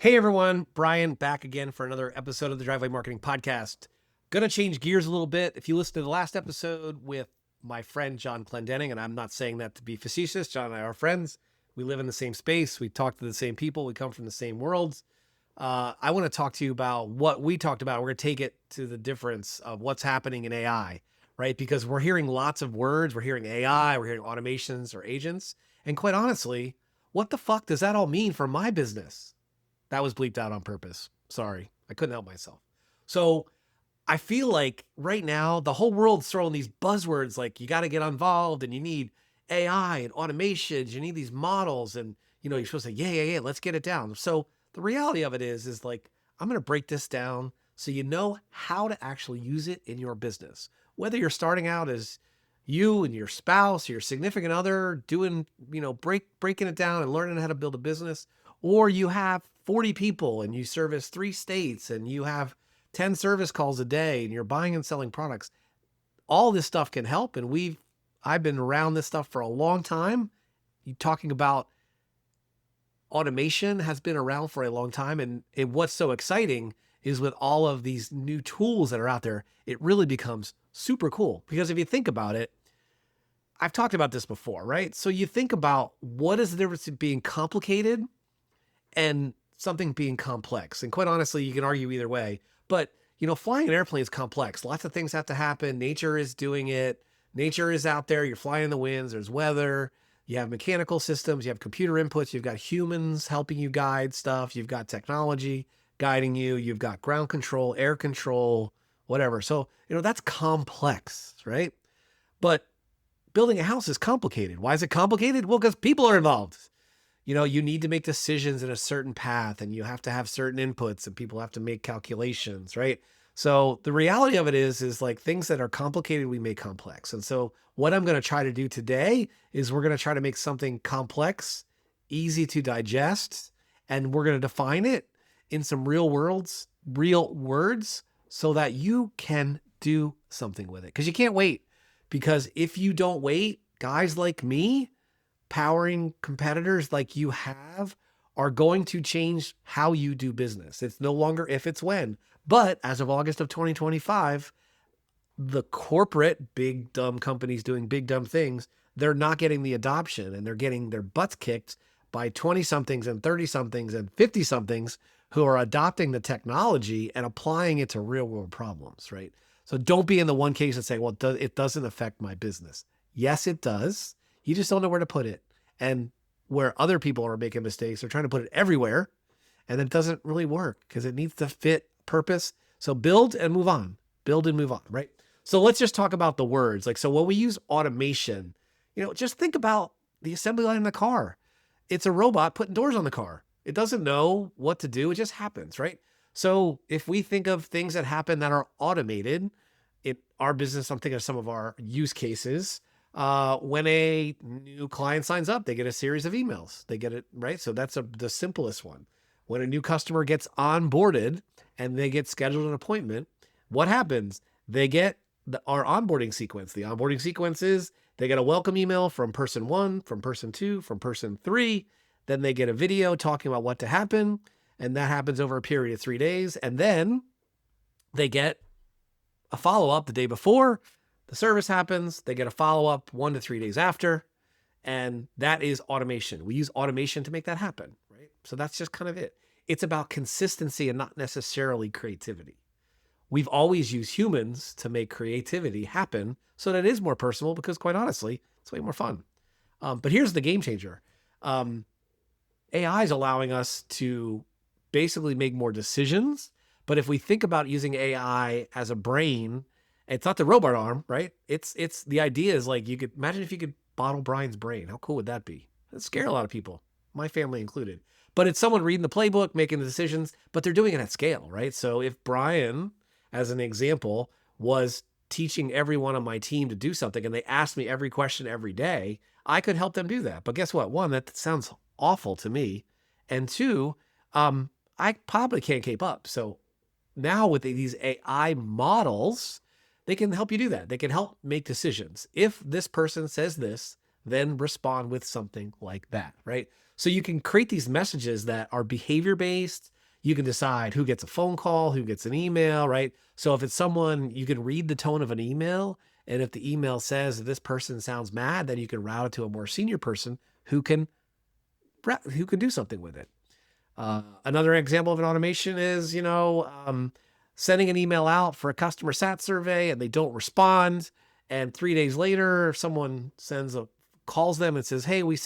Hey everyone, Brian back again for another episode of the Driveway Marketing Podcast. Gonna change gears a little bit. If you listen to the last episode with my friend John Clendenning, and I'm not saying that to be facetious, John and I are friends. We live in the same space. We talk to the same people. We come from the same worlds. I want to talk to you about what we talked about. We're going to take it to the difference of what's happening in AI, right? Because we're hearing lots of words. We're hearing AI, we're hearing automations or agents. And quite honestly, what the fuck does that all mean for my business? That was bleeped out on purpose. Sorry, I couldn't help myself. So I feel like right now the whole world's throwing these buzzwords like you got to get involved and you need AI and automations. You need these models, and you're supposed to say, yeah, let's get it down. So the reality of it is like I'm going to break this down so you know how to actually use it in your business. Whether you're starting out as you and your spouse or your significant other doing, breaking it down and learning how to build a business, or you have 40 people and you service 3 states and you have 10 service calls a day and you're buying and selling products. All this stuff can help. And I've been around this stuff for a long time. You talking about automation has been around for a long time. And what's so exciting is with all of these new tools that are out there, it really becomes super cool. Because if you think about it, I've talked about this before, right? So you think about what is the difference in being complicated and something being complex. And quite honestly, you can argue either way, but flying an airplane is complex. Lots of things have to happen. Nature is doing it. Nature is out there. You're flying in the winds. There's weather. You have mechanical systems. You have computer inputs. You've got humans helping you guide stuff. You've got technology guiding you. You've got ground control, air control, whatever. So, that's complex, right? But building a house is complicated. Why is it complicated? Well, because people are involved. You need to make decisions in a certain path and you have to have certain inputs and people have to make calculations, right? So the reality of it is like things that are complicated, we make complex. And so what I'm going to try to do today is we're going to try to make something complex, easy to digest, and we're going to define it in some real words so that you can do something with it. Because you can't wait. Because if you don't wait, guys like me, powering competitors like you have, are going to change how you do business. It's no longer if, it's when. But as of August of 2025, the corporate big dumb companies doing big dumb things, they're not getting the adoption and they're getting their butts kicked by 20 somethings and 30 somethings and 50 somethings who are adopting the technology and applying it to real world problems, right? So don't be in the one case and say, well, it doesn't affect my business. Yes, it does. You just don't know where to put it. And where other people are making mistakes, they're trying to put it everywhere. And it doesn't really work because it needs to fit purpose. So build and move on, right? So let's just talk about the words. So when we use automation, just think about the assembly line in the car. It's a robot putting doors on the car. It doesn't know what to do. It just happens, right? So if we think of things that happen that are automated in our business, I'm thinking of some of our use cases. When a new client signs up, they get a series of emails. They get it, right? So that's the simplest one. When a new customer gets onboarded and they get scheduled an appointment, what happens? They get our onboarding sequence. The onboarding sequence is they get a welcome email from person 1, from person 2, from person 3. Then they get a video talking about what to happen. And that happens over a period of 3 days. And then they get a follow-up the day before. The service happens, they get a follow-up 1 to 3 days after, and that is automation. We use automation to make that happen, right? So that's just kind of it. It's about consistency and not necessarily creativity. We've always used humans to make creativity happen so that it is more personal because quite honestly, it's way more fun. But here's the game changer. AI is allowing us to basically make more decisions, but if we think about using AI as a brain, it's not the robot arm, right? It's the idea is like you could imagine if you could bottle Brian's brain. How cool would that be? It'd scare a lot of people, my family included. But it's someone reading the playbook, making the decisions, but they're doing it at scale, right? So if Brian, as an example, was teaching everyone on my team to do something and they asked me every question every day, I could help them do that. But guess what? 1, that sounds awful to me. And 2, I probably can't keep up. So now with these AI models, they can help you do that. They can help make decisions. If this person says this, then respond with something like that, right? So you can create these messages that are behavior-based, You can decide who gets a phone call, who gets an email, right? So if it's someone, you can read the tone of an email. And if the email says that this person sounds mad, then you can route it to a more senior person who can do something with it. Another example of an automation is, sending an email out for a customer sat survey and they don't respond. And 3 days later, someone calls them and says, "Hey, we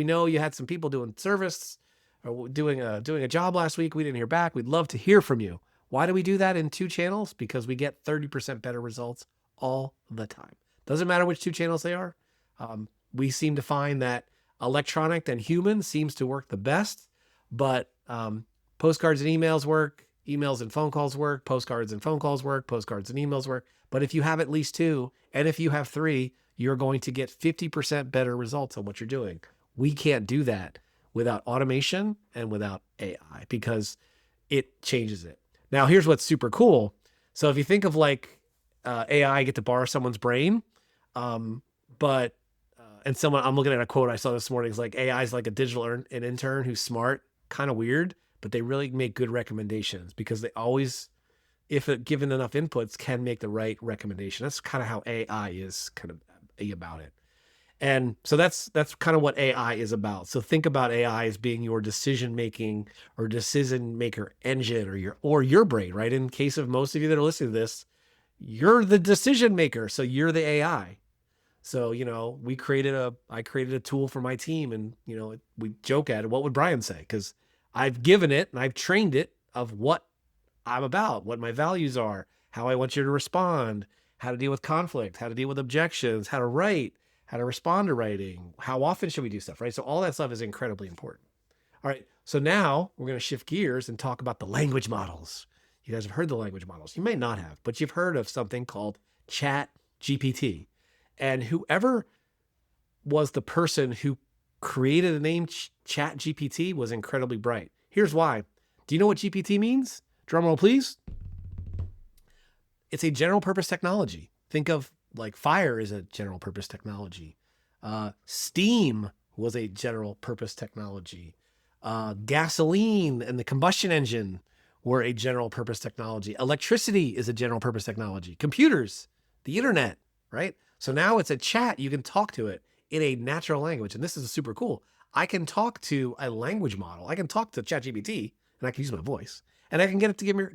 know you had some people doing service or doing a job last week. We didn't hear back. We'd love to hear from you." Why do we do that in 2 channels? Because we get 30% better results all the time. Doesn't matter which 2 channels they are. We seem to find that electronic and human seems to work the best, but postcards and emails work, emails and phone calls work, postcards and phone calls work, postcards and emails work. But if you have at least 2, and if you have 3, you're going to get 50% better results on what you're doing. We can't do that without automation and without AI because it changes it. Now, here's what's super cool. So if you think of like AI, I get to borrow someone's brain, I'm looking at a quote I saw this morning. It's like AI is like a digital an intern who's smart, kind of weird, but they really make good recommendations because they always, if given enough inputs, can make the right recommendation. That's kind of how AI is kind of about it. And so that's kind of what AI is about. So think about AI as being your decision-making or decision maker engine or your brain, right? In case of most of you that are listening to this, you're the decision maker. So you're the AI. So, I created a tool for my team and, we joke at it. What would Bryan say? Because I've given it and I've trained it of what I'm about, what my values are, how I want you to respond, how to deal with conflict, how to deal with objections, how to write, how to respond to writing, how often should we do stuff, right? So all that stuff is incredibly important. All right. So now we're going to shift gears and talk about the language models. You guys have heard the language models. You may not have, but you've heard of something called ChatGPT. And whoever was the person who created the name ChatGPT was incredibly bright. Here's why. Do you know what GPT means? Drum roll, please. It's a general purpose technology. Think of like fire is a general purpose technology. Steam was a general purpose technology. Gasoline and the combustion engine were a general purpose technology. Electricity is a general purpose technology. Computers, the internet, right? So now it's a chat. You can talk to it in a natural language. And this is super cool. I can talk to a language model. I can talk to ChatGPT and I can use my voice and I can get it to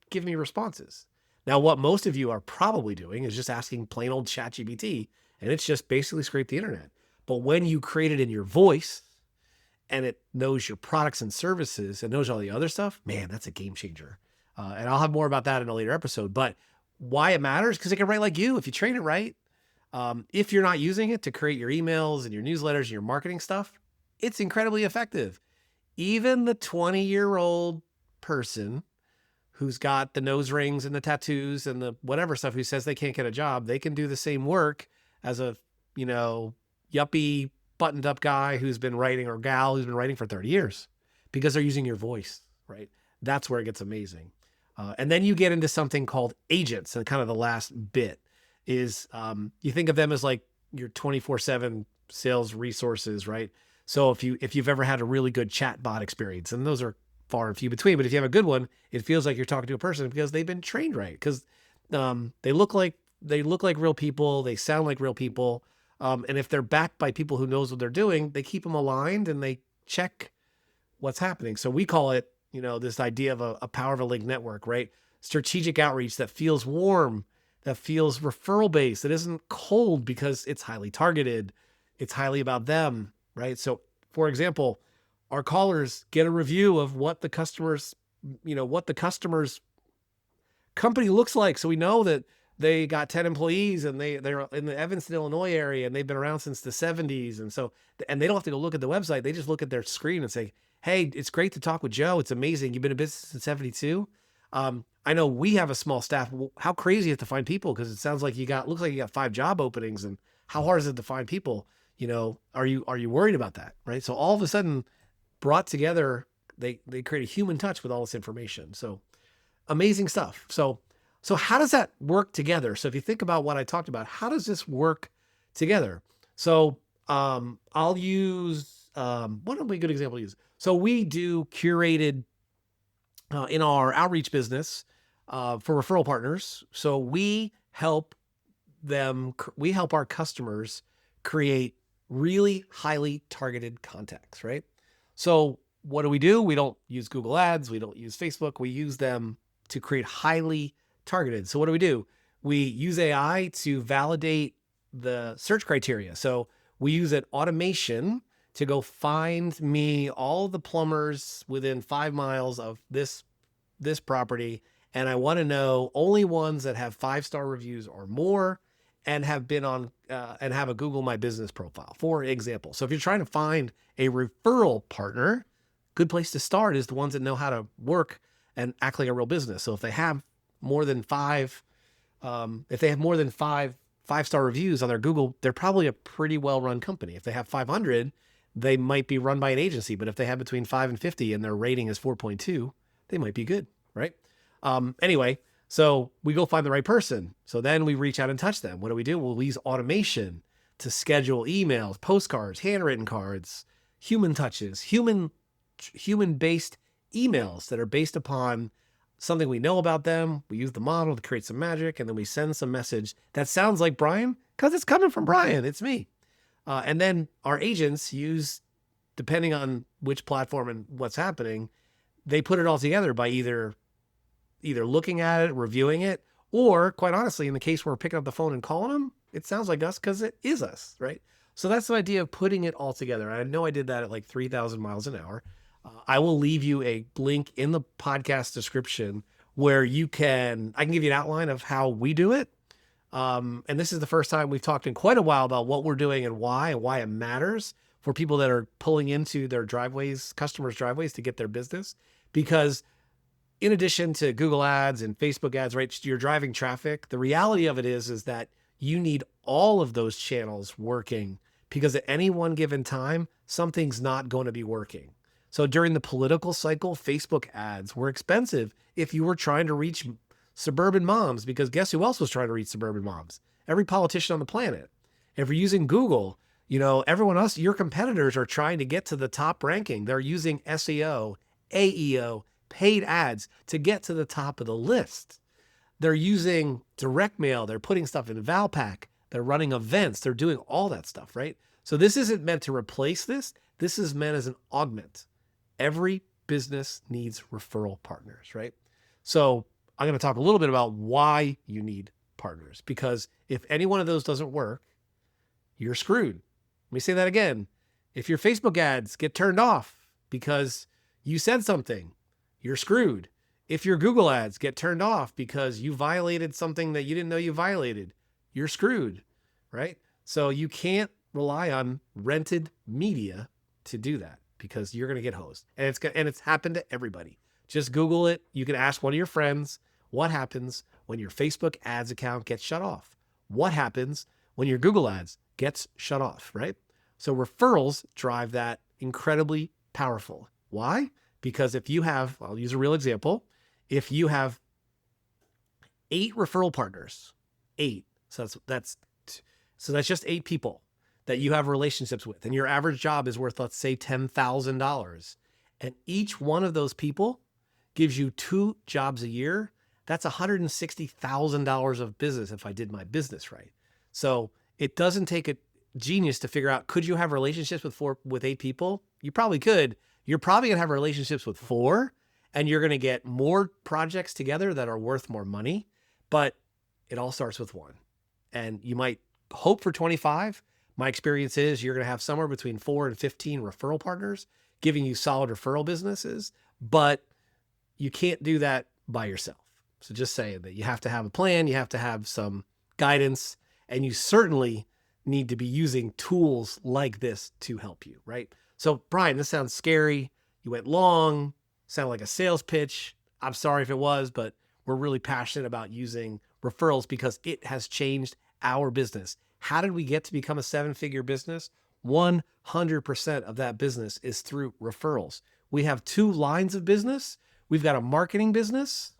give me responses. Now, what most of you are probably doing is just asking plain old ChatGPT and it's just basically scraped the internet. But when you create it in your voice and it knows your products and services and knows all the other stuff, man, that's a game changer. And I'll have more about that in a later episode. But why it matters? Because it can write like you if you train it right. If you're not using it to create your emails and your newsletters and your marketing stuff, it's incredibly effective. Even the 20-year-old person who's got the nose rings and the tattoos and the whatever stuff who says they can't get a job, they can do the same work as a, yuppie buttoned up guy who's been writing or gal who's been writing for 30 years because they're using your voice, right? That's where it gets amazing. And then you get into something called agents, and kind of the last bit is you think of them as like your 24/7 sales resources, right? So if you've ever had a really good chatbot experience, and those are far and few between, but if you have a good one, it feels like you're talking to a person because they've been trained right. Because they look like real people, they sound like real people, and if they're backed by people who knows what they're doing, they keep them aligned and they check what's happening. So we call it, this idea of a power of a link network, right? Strategic outreach that feels warm, that feels referral based, that isn't cold because it's highly targeted. It's highly about them, right? So for example, our callers get a review of what the customer's company looks like. So we know that they got 10 employees and they're in the Evanston, Illinois area and they've been around since the 70s. And they don't have to go look at the website. They just look at their screen and say, "Hey, it's great to talk with Joe. It's amazing. You've been in business since 72. I know we have a small staff. How crazy is it to find people? Because it sounds like looks like you got 5 job openings, and how hard is it to find people? Are you worried about that?" Right. So all of a sudden brought together, they create a human touch with all this information. So amazing stuff. So how does that work together? So if you think about what I talked about, how does this work together? So I'll use, what would be a good example to use? So we do curated in our outreach business for referral partners. So we help our customers create really highly targeted contacts, right? So what do? We don't use Google Ads. We don't use Facebook. We use them to create highly targeted. So what do? We use AI to validate the search criteria. So we use an automation to go find me all the plumbers within 5 miles of this property. And I want to know only ones that have 5-star reviews or more and have been on and have a Google My Business profile, for example. So if you're trying to find a referral partner, good place to start is the ones that know how to work and act like a real business. So if they have more than 5 5-star reviews on their Google, they're probably a pretty well-run company. If they have 500, they might be run by an agency. But if they have between 5 and 50 and their rating is 4.2, they might be good, right? Anyway, so we go find the right person. So then we reach out and touch them. What do? We'll use automation to schedule emails, postcards, handwritten cards, human touches, human-based emails that are based upon something we know about them. We use the model to create some magic, and then we send some message that sounds like Bryan because it's coming from Bryan. It's me. And then our agents use, depending on which platform and what's happening, they put it all together by either looking at it, reviewing it, or quite honestly, in the case where we're picking up the phone and calling them, it sounds like us because it is us, right? So that's the idea of putting it all together. I know I did that at like 3,000 miles an hour. I will leave you a link in the podcast description where I can give you an outline of how we do it. And this is the first time we've talked in quite a while about what we're doing and why it matters for people that are pulling into their driveways, customers' driveways to get their business. Because in addition to Google ads and Facebook ads, right, you're driving traffic. The reality of it is that you need all of those channels working, because at any one given time, something's not going to be working. So during the political cycle, Facebook ads were expensive if you were trying to reach suburban moms, because guess who else was trying to reach suburban moms? Every politician on the planet. If you're using Google, everyone else, your competitors are trying to get to the top ranking. They're using SEO, AEO, paid ads to get to the top of the list. They're using direct mail. They're putting stuff in Valpak. They're running events. They're doing all that stuff, right? So this isn't meant to replace this. This is meant as an augment. Every business needs referral partners, right? So I'm going to talk a little bit about why you need partners, because if any one of those doesn't work, you're screwed. Let me say that again. If your Facebook ads get turned off because you said something, you're screwed. If your Google ads get turned off because you violated something that you didn't know you violated, you're screwed, right? So you can't rely on rented media to do that, because you're going to get hosed. And it's happened to everybody. Just Google it. You can ask one of your friends, what happens when your Facebook ads account gets shut off? What happens when your Google ads gets shut off, right? So referrals drive that incredibly powerful. Why? Because if you have, I'll use a real example. If you have 8 referral partners, 8, so that's just 8 people that you have relationships with, and your average job is worth, let's say, $10,000, and each one of those people gives you 2 jobs a year, that's $160,000 of business if I did my business right. So it doesn't take a genius to figure out, could you have relationships with 8 people? You probably could. You're probably going to have relationships with 4, and you're going to get more projects together that are worth more money, but it all starts with 1. And you might hope for 25. My experience is you're going to have somewhere between 4 and 15 referral partners giving you solid referral businesses, but you can't do that by yourself. So just saying that you have to have a plan, you have to have some guidance, and you certainly need to be using tools like this to help you, right? So Bryan, this sounds scary. You went long, sounded like a sales pitch. I'm sorry if it was, but we're really passionate about using referrals because it has changed our business. How did we get to become a 7-figure business? 100% of that business is through referrals. We have 2 lines of business. We've got a marketing business,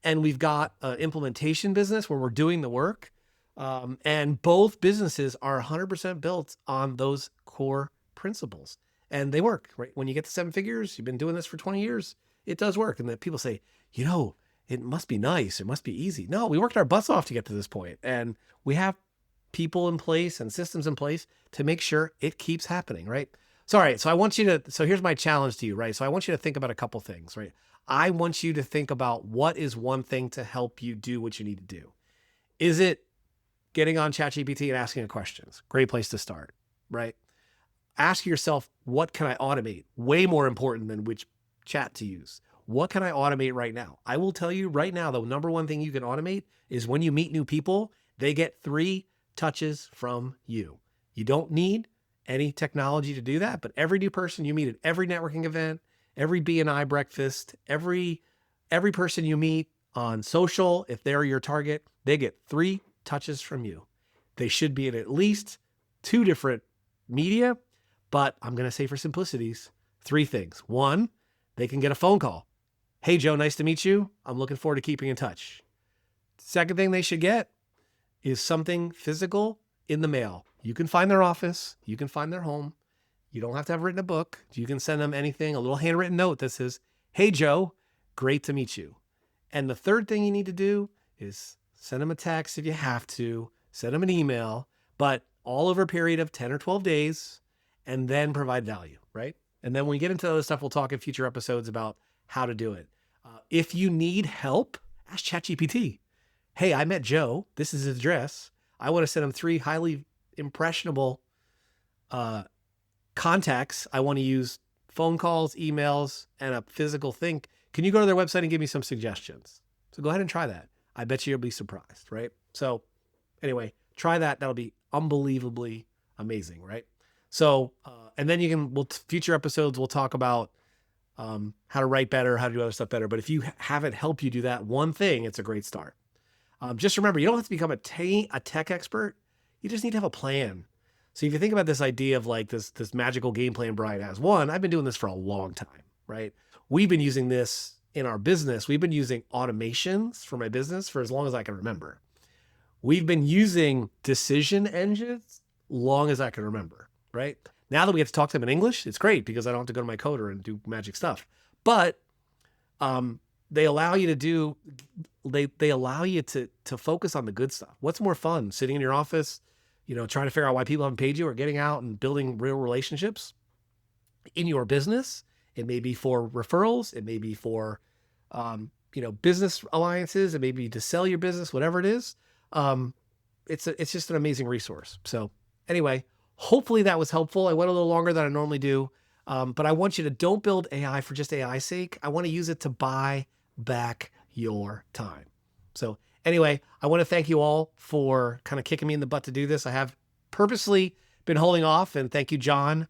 and we've got an implementation business where we're doing the work. And both businesses are 100% built on those core principles, and they work, right? When you get to 7 figures, you've been doing this for 20 years, it does work. And that people say, it must be nice. It must be easy. No, we worked our butts off to get to this point, and we have people in place and systems in place to make sure it keeps happening, right? So, all right. So here's my challenge to you, right? So I want you to think about a couple things, right? I want you to think about what is one thing to help you do what you need to do. Is it getting on ChatGPT and asking it questions? Great place to start, right? Ask yourself, what can I automate? Way more important than which chat to use. What can I automate right now? I will tell you right now, the number one thing you can automate is when you meet new people, they get 3 touches from you. You don't need any technology to do that, but every new person you meet at every networking event, every B&I breakfast, every person you meet on social, if they're your target, they get 3 touches from you. They should be in at least 2 different media, but I'm going to say for simplicity's 3 things. 1, they can get a phone call. Hey, Joe, nice to meet you. I'm looking forward to keeping in touch. Second thing they should get is something physical in the mail. You can find their office. You can find their home. You don't have to have written a book. You can send them anything, a little handwritten note that says, hey, Joe, great to meet you. And the third thing you need to do is send them a text if you have to, send them an email, but all over a period of 10 or 12 days, and then provide value, right? And then when we get into other stuff, we'll talk in future episodes about how to do it. If you need help, ask ChatGPT. Hey, I met Joe. This is his address. I want to send him 3 highly impressionable contacts. I want to use phone calls, emails, and a physical thing. Can you go to their website and give me some suggestions? So go ahead and try that. I bet you'll be surprised, right? So anyway, try that. That'll be unbelievably amazing, right? So, and then future episodes, we'll talk about how to write better, how to do other stuff better. But if you have it help you do that one thing, it's a great start. Just remember, you don't have to become a tech expert. You just need to have a plan. So if you think about this idea of like this magical game plan Bryan has, I've been doing this for a long time, right? We've been using this in our business. We've been using automations for my business for as long as I can remember. We've been using decision engines long as I can remember, right? Now that we have to talk to them in English, it's great because I don't have to go to my coder and do magic stuff. But they allow you to they allow you to focus on the good stuff. What's more fun, sitting in your office, trying to figure out why people haven't paid you, or getting out and building real relationships in your business? It may be for referrals. It may be for, business alliances. It may be to sell your business, whatever it is. It's just an amazing resource. So anyway, hopefully that was helpful. I went a little longer than I normally do. But I want you to don't build AI for just AI's sake. I want to use it to buy back your time. So anyway, I want to thank you all for kind of kicking me in the butt to do this. I have purposely been holding off, and thank you, John,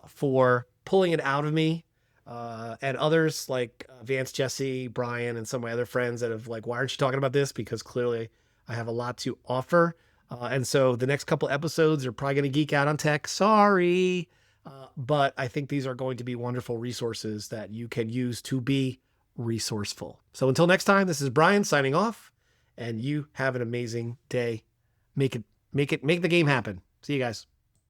for pulling it out of me, and others like Vance, Jesse, Bryan, and some of my other friends that have like, why aren't you talking about this? Because clearly I have a lot to offer. And so the next couple episodes are probably going to geek out on tech. Sorry. But I think these are going to be wonderful resources that you can use to be resourceful. So until next time, this is Bryan signing off, and you have an amazing day. Make the game happen. See you guys.